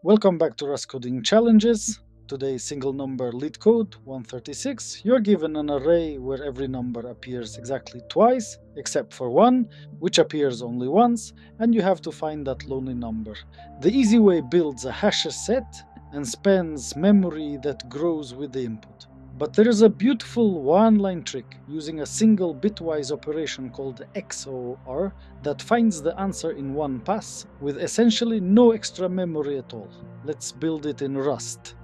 Welcome back to Rust Coding Challenges. Today's single number LeetCode 136. You're given an array where every number appears exactly twice, except for one, which appears only once, and you have to find that lonely number. The easy way builds a HashSet and spends memory that grows with the input. But there is a beautiful one-line trick using a single bitwise operation called XOR that finds the answer in one pass with essentially no extra memory at all. Let's build it in Rust.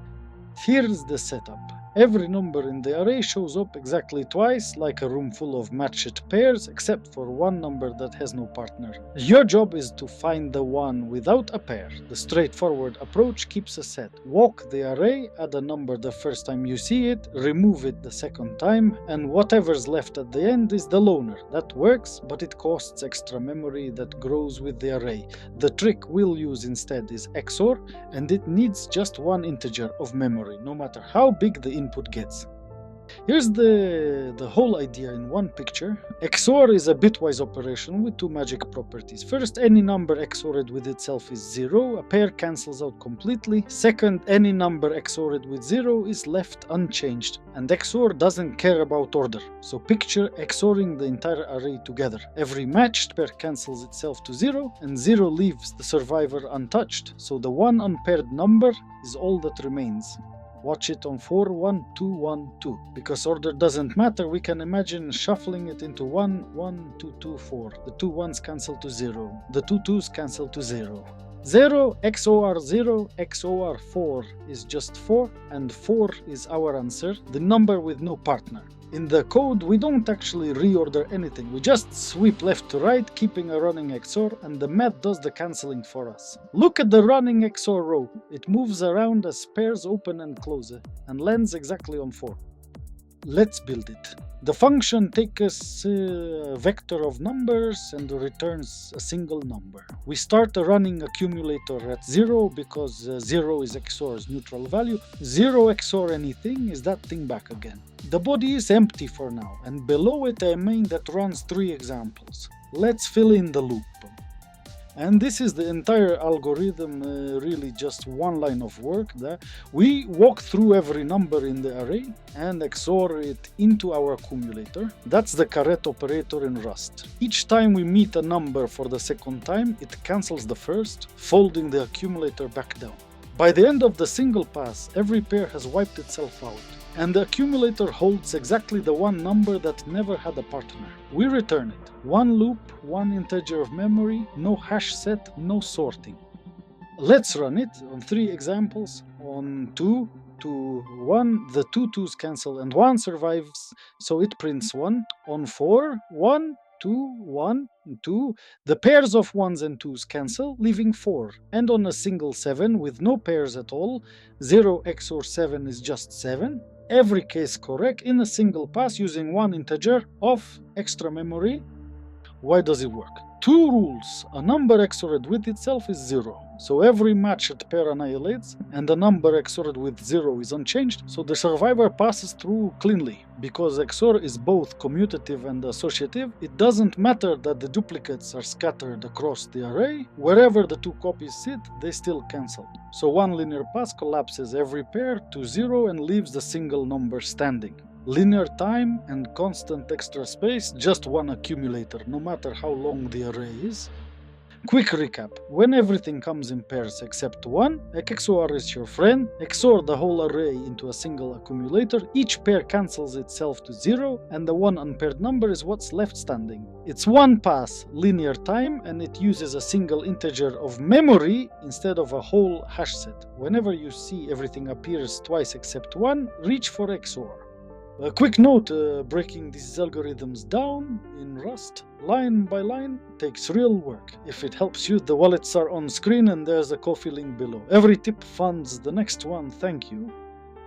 Here's the setup. Every number in the array shows up exactly twice, like a room full of matched pairs, except for one number that has no partner. Your job is to find the one without a pair. The straightforward approach keeps a set. Walk the array, add a number the first time you see it, remove it the second time, and whatever's left at the end is the loner. That works, but it costs extra memory that grows with the array. The trick we'll use instead is XOR, and it needs just one integer of memory, no matter how big the input gets. Here's the whole idea in one picture. XOR is a bitwise operation with two magic properties. First, any number XORed with itself is 0. A pair cancels out completely. Second, any number XORed with 0 is left unchanged. And XOR doesn't care about order. So picture XORing the entire array together. Every matched pair cancels itself to 0, and 0 leaves the survivor untouched. So the one unpaired number is all that remains. Watch it on 4, 1, 2, 1, 2. Because order doesn't matter, we can imagine shuffling it into 1, 1, 2, 2, 4. The two ones cancel to 0. The two twos cancel to 0. 0 XOR 0 XOR 4 is just 4, and 4 is our answer, the number with no partner. In the code, we don't actually reorder anything. We just sweep left to right, keeping a running XOR, and the math does the cancelling for us. Look at the running XOR row. It moves around as pairs open and close, and lands exactly on 4. Let's build it. The function takes a vector of numbers and returns a single number. We start a running accumulator at 0 because 0 is XOR's neutral value. 0 XOR anything is that thing back again. The body is empty for now, and below it a main that runs 3 examples. Let's fill in the loop. And this is the entire algorithm, really just one line of work there. We walk through every number in the array and XOR it into our accumulator. That's the caret operator in Rust. Each time we meet a number for the second time, it cancels the first, folding the accumulator back down. By the end of the single pass, every pair has wiped itself out, and the accumulator holds exactly the one number that never had a partner. We return it. One loop, one integer of memory, no HashSet, no sorting. Let's run it on 3 examples. On 2 to 1, the two twos cancel and 1 survives, so it prints 1. On 4, 1, 2, 1, 2, the pairs of 1s and 2s cancel, leaving 4. And on a single 7 with no pairs at all, 0 XOR 7 is just 7. Every case correct in a single pass using one integer of extra memory. Why does it work? 2 rules. A number XORed with itself is 0. So every matched pair annihilates, and the number XORed with 0 is unchanged, so the survivor passes through cleanly. Because XOR is both commutative and associative, it doesn't matter that the duplicates are scattered across the array. Wherever the two copies sit, they still cancel. So one linear pass collapses every pair to 0 and leaves the single number standing. Linear time and constant extra space, just one accumulator, no matter how long the array is. Quick recap. When everything comes in pairs except one, XOR is your friend. XOR the whole array into a single accumulator. Each pair cancels itself to 0, and the one unpaired number is what's left standing. It's one pass, linear time, and it uses a single integer of memory instead of a whole HashSet. Whenever you see everything appears twice except one, reach for XOR. A quick note, breaking these algorithms down in Rust, line by line, takes real work. If it helps you, the wallets are on screen and there's a Ko-fi link below. Every tip funds the next one, thank you.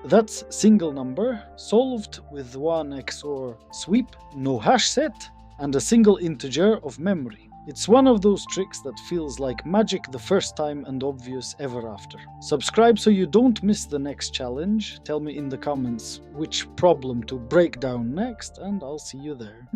That's single number, solved with one XOR sweep, no HashSet, and a single integer of memory. It's one of those tricks that feels like magic the first time and obvious ever after. Subscribe so you don't miss the next challenge. Tell me in the comments which problem to break down next, and I'll see you there.